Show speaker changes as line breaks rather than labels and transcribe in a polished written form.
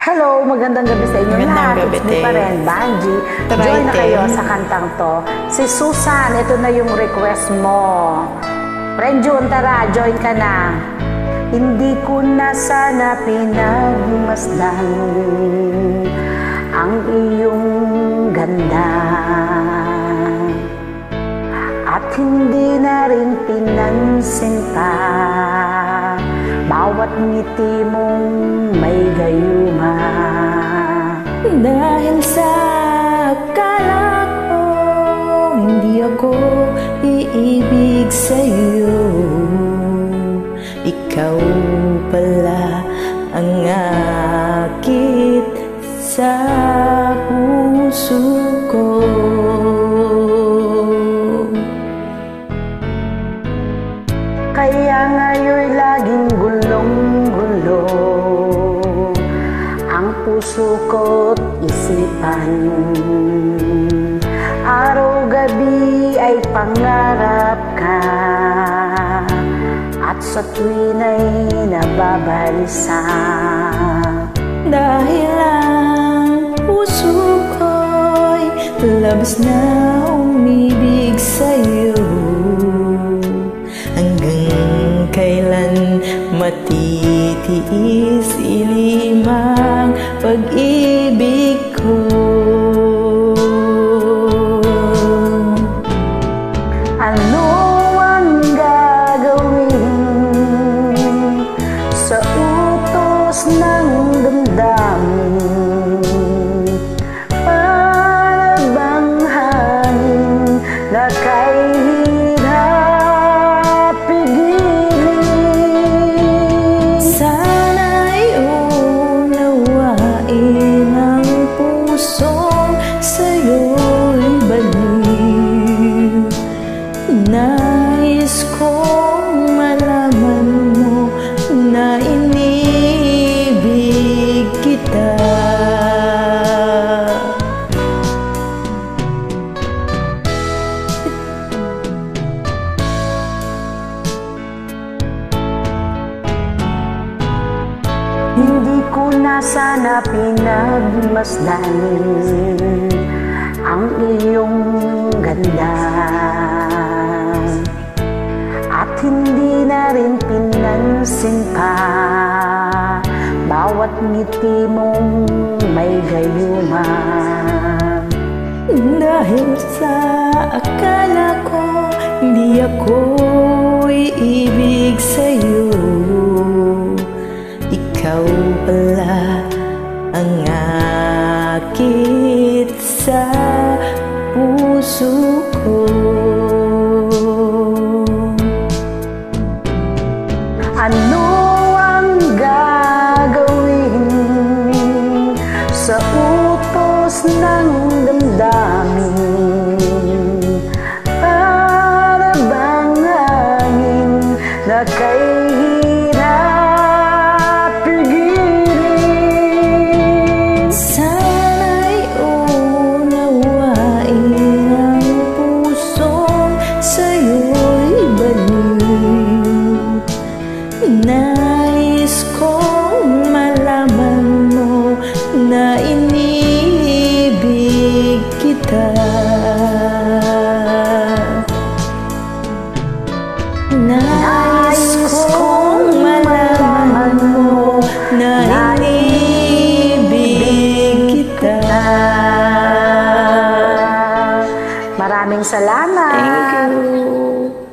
Hello, magandang gabi sa inyo lahat. It's me pa rin, Banji. Join na kayo sa kantang to. Si Susan, ito na yung request mo. Friend June, tara, join ka na. Hindi ko na sana pinagmasdan ang iyong ganda, at hindi na rin pinansin pa bawat ngiti mong may gayuma.
Dahil sa akala ko hindi ako iibig sa'yo, ikaw pala ang akit sa puso ko.
Kaya ngayon'y laging gulong-gulo ang puso ko't isipan. Araw-gabi ay pangarap ka, at sa tuwin ay nababalisa.
Dahil ang puso ko'y labis na umibig sa'yo, hanggang kailan matitiis ilimang pag-ibig ko.
Ano ang gagawin sa utos ng damdamin? Para bang hangin na kahirap pigilin?
Sana'y unawain ang pusong sa'yo'y baliw. Nais kong malaman mo na inibig kita.
Hindi ko na sana pinagmasdan ang iyong ganda, at hindi na rin pinansin pa bawat ngiti mong may gayuma.
Dahil sa akala ko hindi ako iibig sa'yo, ikaw pala ang akit sa puso ko.
Ano ang gagawin sa utos ng damdamin? Para bang hangin na kahirap pigilin?
Sana'y unawain ang pusong sa'yo'y baliw. Nais kong malaman mo na inibig kita. Nais kong malaman mo na inibig kita.
Maraming salamat.
Thank you.